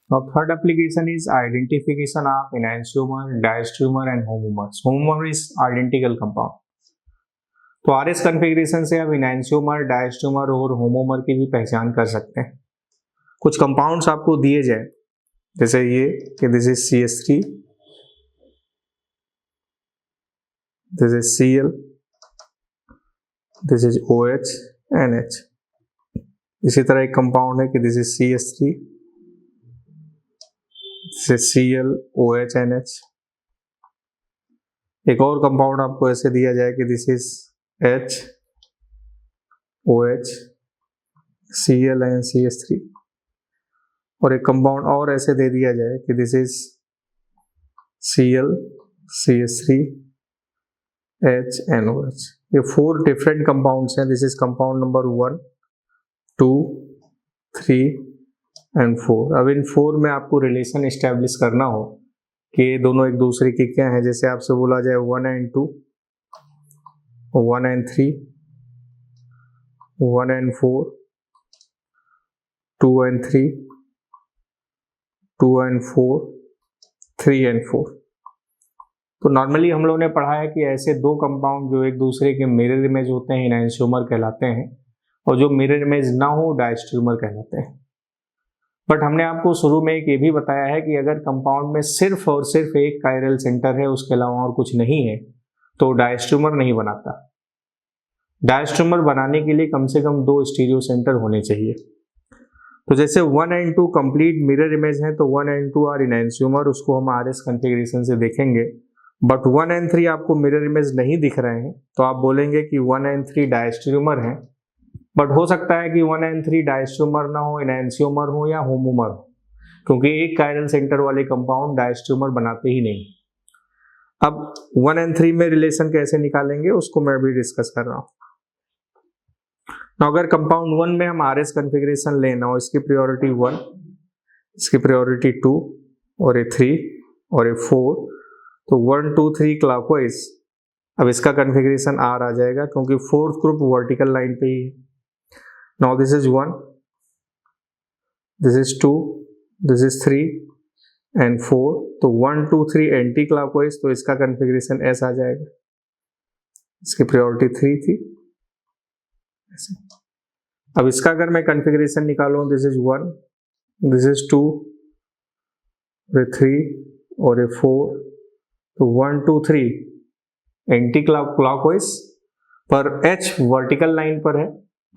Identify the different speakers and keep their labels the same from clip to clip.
Speaker 1: Now third application is identification of enantiomer, diastereomer and homomers. Homomer is identical compound. तो RS configuration से आप enantiomer, diastereomer और होमोमर की भी पहचान कर सकते हैं। कुछ कंपाउंड्स आपको दिए जाए जैसे ये कि this is CH3, this is Cl, this is OH, NH। इसी तरह एक कंपाउंड है कि this is CH3, this is Cl, OH, NH। एक और कंपाउंड आपको ऐसे दिया जाए कि this is H, OH, Cl and CH3। और एक कंपाउंड और ऐसे दे दिया जाए कि this is Cl, CH3, H and OH। ये 4 डिफरेंट कंपाउंड्स हैं। This is compound number 1, 2, 3 and 4। अब इन 4 में आपको रिलेशन एस्टेब्लिश करना हो कि ये दोनों एक दूसरे के क्या हैं। जैसे आपसे बोला जाए 1 and 2, 1 and 3, 1 and 4, 2 and 3, 2 and 4, 3 and 4। तो नॉर्मली हम लोगों ने पढ़ा है कि ऐसे दो कंपाउंड जो एक दूसरे के मिरर इमेज होते हैं एनांशियोमर कहलाते हैं, और जो मिरर इमेज ना हो डायस्टेरियोमर कहलाते हैं। बट हमने आपको शुरू में एक ये भी बताया है कि अगर कंपाउंड में सिर्फ और सिर्फ एक कायरल सेंटर है, उसके अलावा और कुछ नहीं है, तो डायस्टेरियोमर नहीं बनाता। डायस्टेरियोमर बनाने के लिए कम से कम 2 स्टीरियो सेंटर होने चाहिए। तो जैसे 1 and 2 कंप्लीट मिरर इमेज है, तो 1 and 2 आर एनांशियोमर, उसको हम आरएस कॉन्फ़िगरेशन से देखेंगे। बट 1 and 3 आपको मिरर इमेज नहीं दिख रहे हैं, तो आप बोलेंगे कि 1 and 3 डायस्टेरियोमर हैं। बट हो सकता है कि 1 and 3 डायस्टेरियोमर ना हो, एनांशियोमर हो या होमोमर हो, क्योंकि एक कायरल सेंटर वाले कंपाउंड डायस्टेरियोमर बनाते ही नहीं। अब 1 and 3 में रिलेशन कैसे निकालेंगे उसको मैं भी डिस्कस कर रहा हूँ। अगर कंपाउंड 1 में हम आरएस कॉन्फ़िगरेशन लेना हो, इसकी प्रायोरिटी 1, इसकी प्रायोरिटी 2 और ये 3 और ये 4, तो 1, 2, 3 क्लॉकवाइज। अब इसका कॉन्फ़िगरेशन R आ जाएगा क्योंकि फोर्थ ग्रुप वर्टिकल लाइन पे ही है। Now this is 1, this is 2, this is 3 and 4, तो 1, 2, 3 एंटी क्लॉकवाइज, तो इसका कॉन्फ़िगरेशन S आ जाएगा। इसकी प्रायोरिटी 3 थी। अब इसका अगर मैं कॉन्फ़िगरेशन निकालूं, दिस इज 1, दिस इज 2, ये 3 और ये 4, तो 1, 2, 3 एंटी क्लॉकवाइज पर H वर्टिकल लाइन पर है,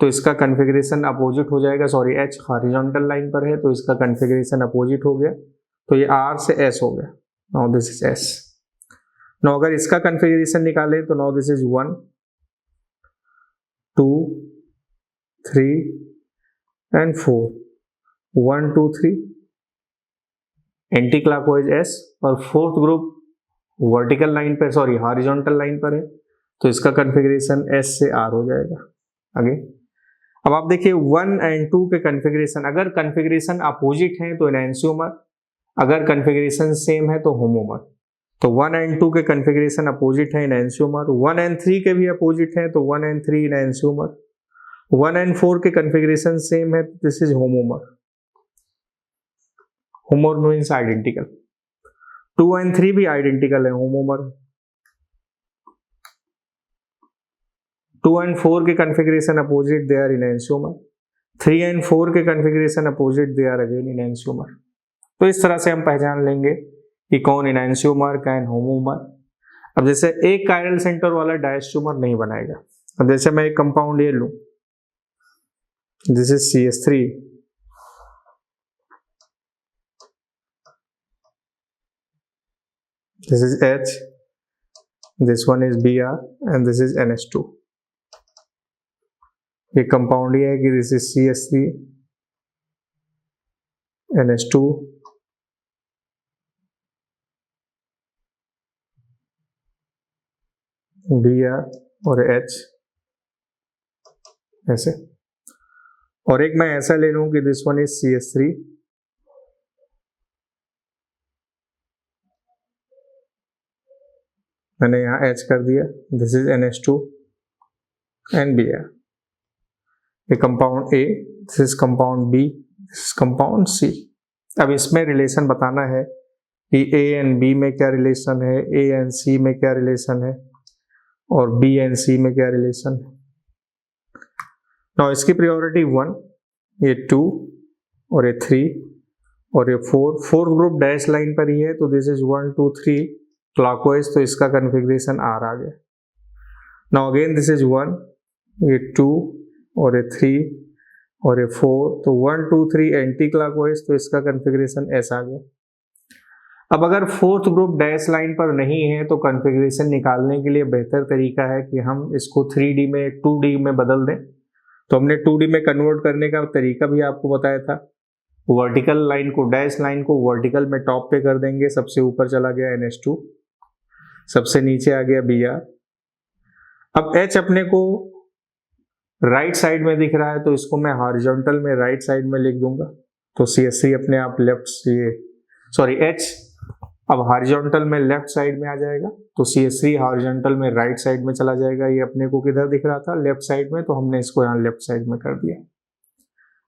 Speaker 1: तो इसका कॉन्फ़िगरेशन अपोजिट हो जाएगा। सॉरी, H हॉरिजॉन्टल लाइन पर है, तो इसका कॉन्फ़िगरेशन अपोजिट हो गया, तो ये R से S हो गया। Now this is S। Now अगर इसका कॉन्फ़िगरेशन निकालें तो now this is 1, 2, 3 and 4, 1, 2, 3 anti clockwise S, और फोर्थ ग्रुप वर्टिकल लाइन पर, सॉरी हॉरिजॉन्टल लाइन पर है, तो इसका कॉन्फ़िगरेशन S से R हो जाएगा। आगे अब आप देखिए 1 and 2 के कॉन्फ़िगरेशन, अगर कॉन्फ़िगरेशन अपोजिट है तो एनांशियोमर, अगर कॉन्फ़िगरेशन सेम है तो होमोमर। तो 1 and 2 के कॉन्फ़िगरेशन अपोजिट है एनांशियोमर, 1 and 3 के भी अपोजिट है तो 1 and 3 एनांशियोमर, 1 and 4 के कॉन्फ़िगरेशन सेम है, this is homomer. Homomer means identical. 2 and 3 भी आइडेंटिकल है, होमोमर। 2 and 4 के configuration opposite, they are enantiomer. 3 and 4 के configuration opposite, they are again enantiomer. तो इस तरह से हम पहचान लेंगे कि कौन एनांशियोमर, कौन होमोमर। अब जैसे एक कायरल सेंटर वाला डायस्टेरियोमर नहीं बनाएगा। अब जैसे मैं एक कंपाउंड ये लूं, this is CH3, this is H, this one is Br and this is NH2। ये कंपाउंड ये है कि this is CH3, NH2, Br और H, ऐसे। और एक मैं ऐसा ले लूं कि दिस वन इज CH3, मैंने यहाँ H कर दिया, this is NH2 and Br। ये compound A, this is compound B, this is compound C। अब इसमें रिलेशन बताना है कि ए एंड बी में क्या रिलेशन है, ए एंड सी में क्या रिलेशन है और बी एंड सी में क्या रिलेशन है। नाउ इसकी प्रायोरिटी 1, ये 2 और ये 3 और ये 4, फोर्थ ग्रुप डैश लाइन पर ही है, तो दिस इज 1 2 3 क्लॉकवाइज, तो इसका कन्फिग्रेशन आर आ गया। नाउ अगेन दिस इज 1, ये 2 और ये 3 और ये 4, तो 1 2 3 एंटी क्लॉकवाइज, तो इसका कन्फिग्रेशन एस आ गया। अब अगर फोर्थ ग्रुप डैश लाइन पर नहीं है तो कॉन्फ़िगरेशन निकालने के लिए बेहतर तरीका है कि हम इसको 3D में 2D में बदल दें। तो हमने 2D में कन्वर्ट करने का तरीका भी आपको बताया था। वर्टिकल लाइन को, डैश लाइन को वर्टिकल में टॉप पे कर देंगे, सबसे ऊपर चला गया NH2, सबसे नीचे आ गया Br। अब H अपने को राइट साइड में दिख रहा है तो इसको मैं हॉरिजॉन्टल में राइट साइड में लिख दूंगा, तो CH3 अपने आप H अब हॉरिजॉन्टल में लेफ्ट साइड में आ जाएगा, तो CH3 हॉरिजॉन्टल में राइट साइड में चला जाएगा। ये अपने को किधर दिख रहा था, लेफ्ट साइड में, तो हमने इसको यहाँ लेफ्ट साइड में कर दिया।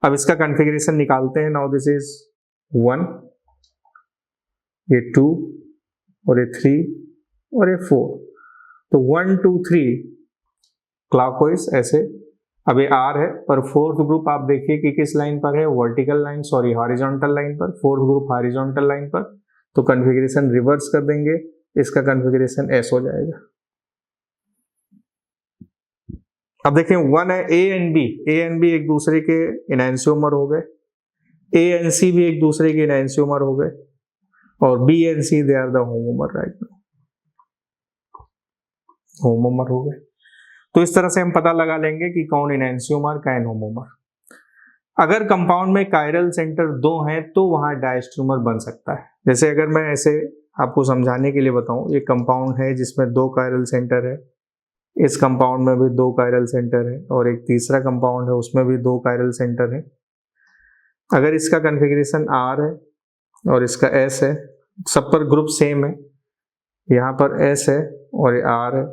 Speaker 1: अब इसका कॉन्फ़िगरेशन निकालते हैं। नाउ दिस इज 1, ये 2 और ये 3 और ये 4, तो 1 2 3 क्लॉकवाइज ऐसे। अब ये R है, पर फोर्थ ग्रुप आप देखिए कि किस लाइन पर है, vertical line, sorry horizontal line पर, फोर्थ ग्रुप हॉरिजॉन्टल लाइन पर, तो कॉन्फ़िगरेशन रिवर्स कर देंगे, इसका कॉन्फ़िगरेशन S हो जाएगा। अब देखें 1 है, A एंड B एक दूसरे के एनांसियोमर हो गए, A एंड C भी एक दूसरे के एनांसियोमर हो गए, और B and C they are the homomer right now, homomer हो गए। तो इस तरह से हम पता लगा लेंगे कि कौन एनांसियोमर कैन होमोमर। अगर कंपाउंड में कायरल सेंटर 2 हैं तो वहां डायस्ट्रोमर बन सकता है। जैसे अगर मैं ऐसे आपको समझाने के लिए बताऊं, ये कंपाउंड है जिसमें 2 कायरल सेंटर है, इस कंपाउंड में भी 2 कायरल सेंटर है, और एक तीसरा कंपाउंड है उसमें भी 2 कायरल सेंटर है। अगर इसका कॉन्फ़िगरेशन R है और इसका S है, सब पर ग्रुप सेम है, यहाँ पर S है और ये R है,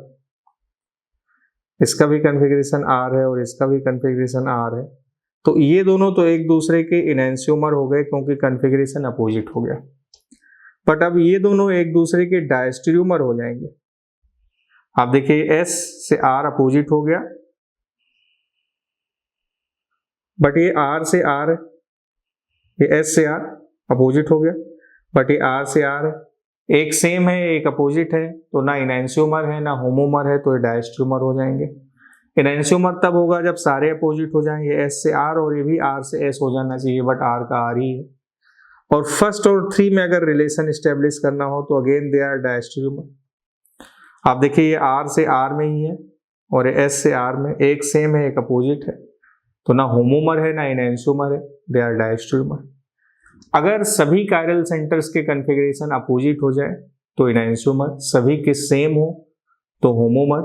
Speaker 1: इसका भी कॉन्फ़िगरेशन R है और इसका भी कॉन्फ़िगरेशन R है, तो ये दोनों तो एक दूसरे के एनांसियोमर हो गए क्योंकि कॉन्फ़िगरेशन अपोजिट हो गया। बट अब ये दोनों एक दूसरे के डायस्टेरियोमर हो जाएंगे। आप देखिए S से R अपोजिट हो गया, बट ये R से R है, ये S से R अपोजिट हो गया, बट ये R से R है, एक सेम है एक अपोजिट है, तो ना एनांसियोमर है ना होमोमर है, तो ये डायस्टेरियोमर हो जाएंगे। एनांसियोमर तब होगा जब सारे अपोजिट हो जाएंगे, S से R और ये भी R से S हो जाना चाहिए, बट R का R ही है। और फर्स्ट और 3 में अगर रिलेशन स्टेब्लिश करना हो तो अगेन दे आर डायस्टेरियोमर। आप देखिए ये R से R में ही है और ये S से R में, एक सेम है एक अपोजिट है, तो ना होमोमर है ना एनांसियोमर है, दे आर डायस्टेरियोमर। अगर सभी कायरल सेंटर्स के कॉन्फ़िगरेशन अपोजिट हो जाए तो एनांसियोमर, सभी के सेम हो तो होमोमर,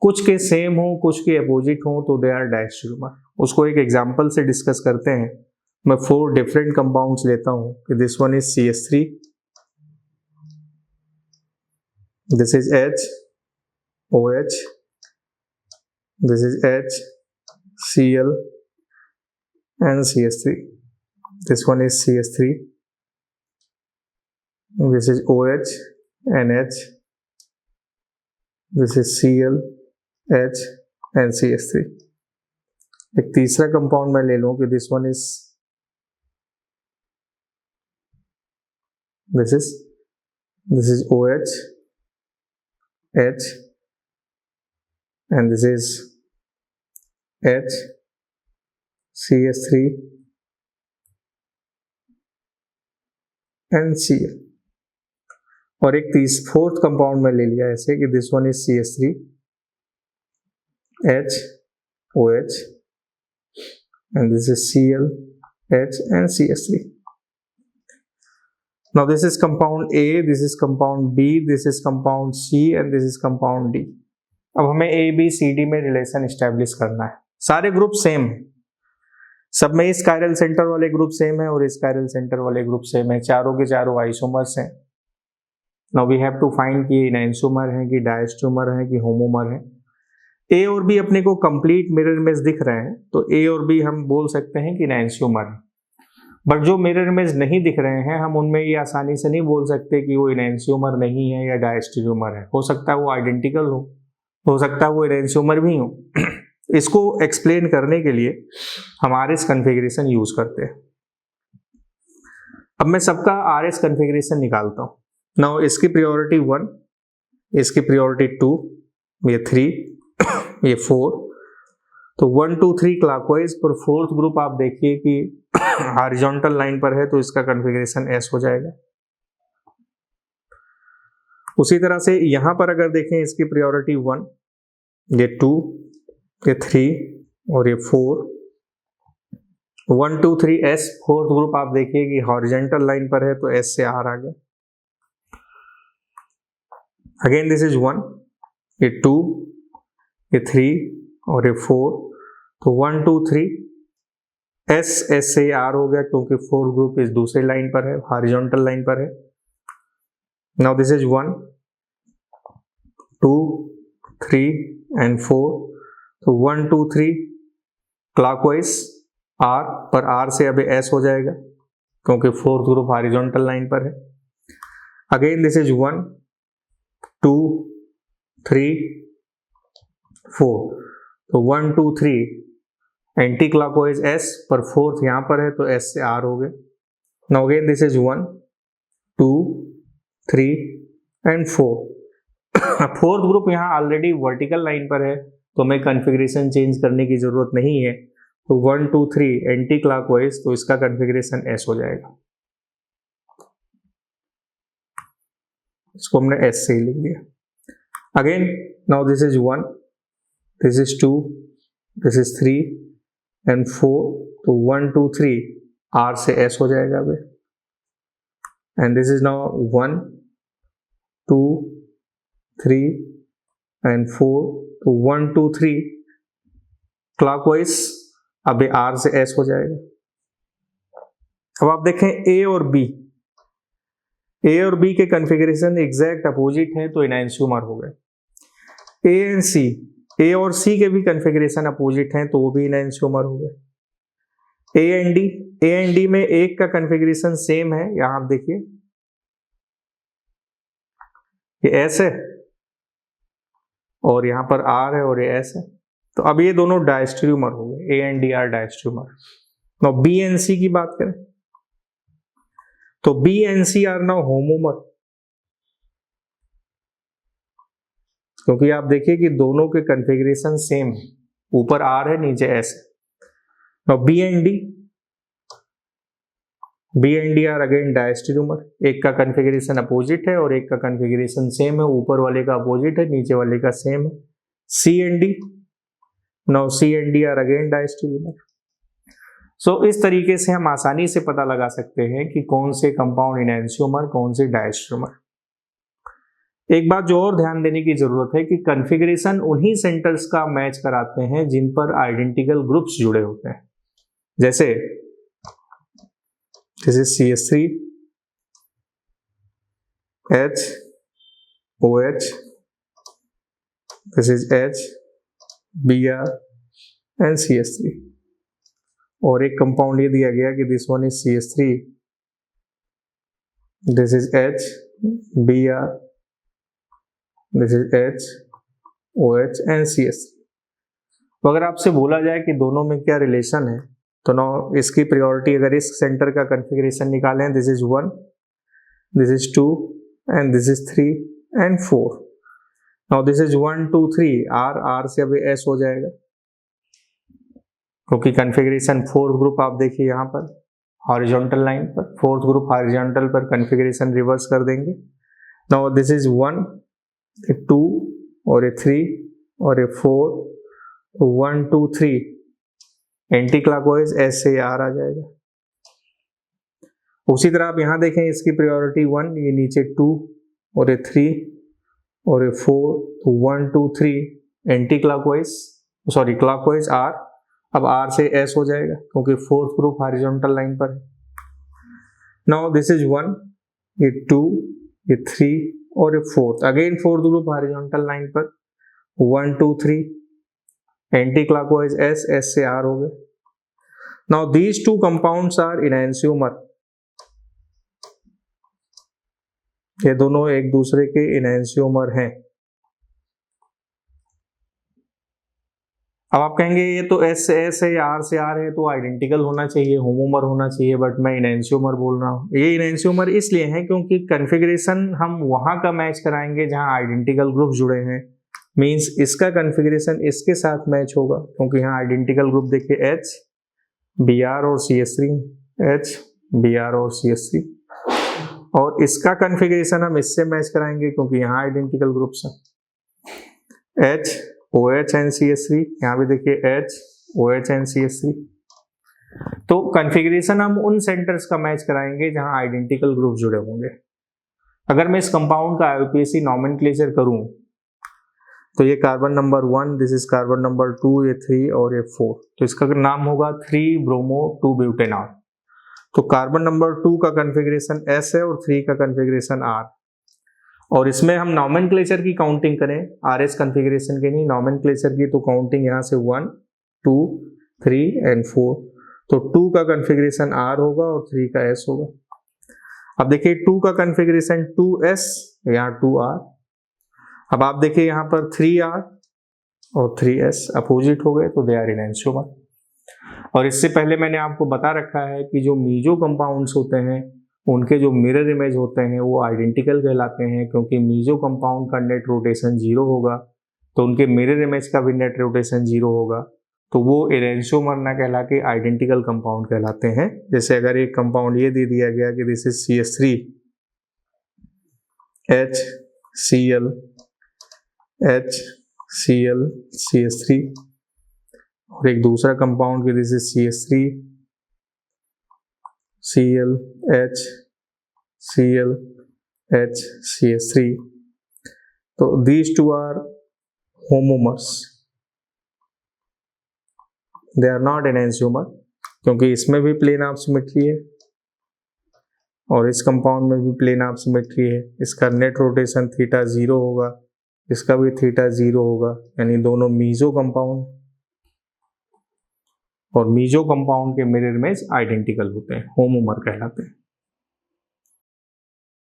Speaker 1: कुछ के सेम हो कुछ के अपोजिट हो तो दे आर डायस्टेरियोमर। उसको एक एग्जांपल से डिस्कस करते हैं। मैं 4 डिफरेंट कंपाउंड्स लेता हूं कि this one is CH3, this is H OH, this is H Cl and CH3, this one is CH3, this is OH NH, this is Cl H and CH3। एक तीसरा compound मैं ले लूं कि this one is this is OH H and this is H CH3 and Cl, और एक fourth compound में ले लिया ऐसे कि this one is CH3 H OH and this is Cl H and CH3। now this is compound A, this is compound B, this is compound C and this is compound D। अब हमें A B C D में relation establish करना है। सारे group same है, सब में इस कायरल सेंटर वाले ग्रुप सेम है और इस कायरल सेंटर वाले ग्रुप सेम है, चारों के चारों आइसोमर्स हैं। Now we have to find कि एनांसियोमर है कि डायस्टेरियोमर है कि होमोमर है। A और B अपने को कंप्लीट मिरर इमेज दिख रहे हैं, तो A और B हम बोल सकते हैं कि एनांसियोमर है। बट जो मिरर इमेज नहीं दिख रहे हैं हम उनमें ये आसानी से नहीं बोल सकते कि वो इनैंशियोमर नहीं है या डायस्टेरियोमर है। हो सकता है वो आइडेंटिकल हो सकता है वो इनैंशियोमर भी हो। इसको एक्सप्लेन करने के लिए हम आरएस कन्फिग्रेशन यूज करते हैं। अब मैं सबका आरएस कन्फिग्रेशन निकालता हूं। नाउ इसकी प्रायोरिटी 1, इसकी प्रायोरिटी 2, ये 3, ये 4, तो 1 2 3 क्लॉकवाइज पर फोर्थ ग्रुप आप देखिए कि हॉरिजॉन्टल लाइन पर है तो इसका कन्फिग्रेशन एस हो जाएगा। उसी तरह से यहां पर अगर देखें इसकी प्रायोरिटी 1, ये 2, ये 3 और ये 4, 1 2 3 एस, फोर्थ ग्रुप आप देखिए कि हॉरिजॉन्टल लाइन पर है तो एस से आर आ गया। अगेन दिस इज 1, ये 2, ये 3 और ये 4, तो 1 2 3 एस, एस से आर हो गया क्योंकि फोर्थ ग्रुप इस दूसरी लाइन पर है, हॉरिजॉन्टल लाइन पर है। नाउ दिस इज 1 2 3 एंड 4, तो 1 2 3 क्लॉकवाइज आर, पर आर से अब एस हो जाएगा क्योंकि फोर्थ ग्रुप हॉरिजॉन्टल लाइन पर है। अगेन दिस इज 1 2 3 4, तो 1 2 3 एंटी क्लॉकवाइज एस, पर फोर्थ यहां पर है तो एस से आर हो गए। Now again this is 1 2 3 and 4, fourth group यहाँ ऑलरेडी वर्टिकल लाइन पर है तो हमें कॉन्फ़िगरेशन चेंज करने की जरूरत नहीं है। तो 1 2 3 एंटी क्लॉकवाइज, तो इसका कॉन्फ़िगरेशन एस हो जाएगा। इसको हमने एस से ही लिख दिया। Again now this is 1, this is 2, this is 3 and 4, तो 1 2 3 आर से एस हो जाएगा अभी। And this is now 1 2 3 and 4, तो 1 2 3 क्लॉकवाइज अभी आर से एस हो जाएगा। अब आप देखें ए और बी, ए और बी के कॉन्फ़िगरेशन एग्जैक्ट अपोजिट हैं तो इनैंशियोमर हो गए। ए एंड सी, ए और सी के भी कॉन्फ़िगरेशन अपोजिट हैं तो वो भी इनैंशियोमर हो गए। A and D, A and D में एक का कॉन्फ़िगरेशन सेम है, यहां आप देखिए ये एस है और यहां पर आर है और ये एस है, तो अब ये दोनों डायस्टेरियोमर हो गए, A and D are diastereomer. Now B and C की बात करें तो B and C are now homomer, क्योंकि आप देखिए कि दोनों के कॉन्फ़िगरेशन सेम है, ऊपर आर है नीचे एस है। Now B and D are again diastereomer, एक का कॉन्फ़िगरेशन अपोजिट है और एक का कॉन्फ़िगरेशन सेम है, ऊपर वाले का अपोजिट है नीचे वाले का सेम है। C and D, now C and D are again diastereomer. So इस तरीके से हम आसानी से पता लगा सकते हैं कि कौन से कंपाउंड इनैंशियोमर, कौन से डायस्टेरियोमर। एक बात जो और ध्यान देने की जरूरत है कि कॉन्फ़िगरेशन उन्हीं सेंटर्स का मैच कराते हैं जिन पर आइडेंटिकल ग्रुप्स जुड़े होते हैं। जैसे this is CH3 H OH, this is H Br and CH3, और एक कंपाउंड ये दिया गया कि this one is CH3, this is H Br, this is H OH and CH3। तो अगर आपसे बोला जाए कि दोनों में क्या रिलेशन है तो नो इसकी प्रायोरिटी अगर इस सेंटर का कॉन्फ़िगरेशन निकालें, this is 1, this is 2 and this is 3 and 4। Now this is 1 2 3 R, R से अभी एस हो जाएगा क्योंकि कॉन्फ़िगरेशन फोर्थ ग्रुप आप देखिए यहाँ पर हॉरिजॉन्टल लाइन पर, फोर्थ ग्रुप हॉरिजॉन्टल पर कॉन्फ़िगरेशन रिवर्स कर देंगे। नाउ दिस इज 1, 2 और ये 3 और ये 4, 1 2 3 एंटी क्लॉकवाइज एस से आर आ जाएगा। उसी तरह आप यहां देखें इसकी प्रायोरिटी 1, ये नीचे 2 और ये 3 और ये 4, तो 1 2 3 anti clockwise, sorry clockwise R, अब आर से एस हो जाएगा क्योंकि फोर्थ ग्रुप हॉरिजॉन्टल लाइन पर है। नाउ दिस इज 1, ये 2, ये 3 और ये 4, again fourth group horizontal line पर 1 2 3 एंटी क्लॉकवाइज एस, एस से आर हो गए। Now these two compounds are enantiomer, ये दोनों एक दूसरे के इनैंशियोमर हैं। अब आप कहेंगे ये तो एस से एस है या आर से आर है तो आइडेंटिकल होना चाहिए, होमोमर होना चाहिए, बट मैं इनैंशियोमर बोल रहा हूँ। ये इनैंशियोमर इसलिए है क्योंकि कॉन्फ़िगरेशन हम वहां का मैच कराएंगे जहां आइडेंटिकल ग्रुप जुड़े हैं। मींस इसका कॉन्फ़िगरेशन इसके साथ मैच होगा क्योंकि यहाँ आइडेंटिकल ग्रुप देखिए H Br और CH3, H Br और CH3, और इसका कॉन्फ़िगरेशन हम इससे मैच कराएंगे क्योंकि यहाँ आइडेंटिकल ग्रुप्स हैं। H OH एंड CH3, यहाँ भी देखिए H OH एंड CH3। तो कॉन्फ़िगरेशन हम उन सेंटर्स का मैच कराएंगे जहां आइडेंटिकल ग्रुप जुड़े होंगे। अगर मैं इस कंपाउंड का IUPAC नॉमेनक्लेचर करूं तो ये carbon number 1, this is carbon number 2, ये 3 और ये 4, तो इसका नाम होगा 3-bromo-2-butanol। तो कार्बन नंबर 2 का कॉन्फ़िगरेशन S है और 3 का कॉन्फ़िगरेशन R, और इसमें हम नॉमेनक्लेचर की काउंटिंग करें, RS कॉन्फ़िगरेशन की नहीं, नॉमेनक्लेचर की, तो काउंटिंग यहाँ से 1 2 3 एंड 4, तो 2 का कॉन्फ़िगरेशन R होगा और 3 का S होगा। अब देखिए 2 का कॉन्फ़िगरेशन 2S, यहाँ 2R। अब आप देखिए यहाँ पर 3R और 3S अपोजिट हो गए तो दे आर इनैंशियोमर। और इससे पहले मैंने आपको बता रखा है कि जो मीजो कंपाउंड्स होते हैं उनके जो मिरर इमेज होते हैं वो आइडेंटिकल कहलाते हैं, क्योंकि मीजो कंपाउंड का नेट रोटेशन 0 होगा तो उनके मिरर इमेज का भी नेट रोटेशन 0 होगा, तो वो इनैंशियोमर ना कहला के आइडेंटिकल कंपाउंड कहलाते हैं। जैसे अगर एक कंपाउंड ये दे दिया गया कि this is CH3 HCl HCl CH3, और एक दूसरा कंपाउंड की this is CH3 Cl H Cl H CH3, तो these two are homomers, they are not enantiomer, क्योंकि इसमें भी प्लेन ऑफ सिमेट्री है और इस कंपाउंड में भी प्लेन ऑफ सिमेट्री है। इसका नेट रोटेशन थीटा 0 होगा, इसका भी थीटा 0 होगा, यानी दोनों मीजो कंपाउंड और मीजो कंपाउंड के मिरर इमेज आइडेंटिकल होते हैं, होमोमर कहलाते हैं।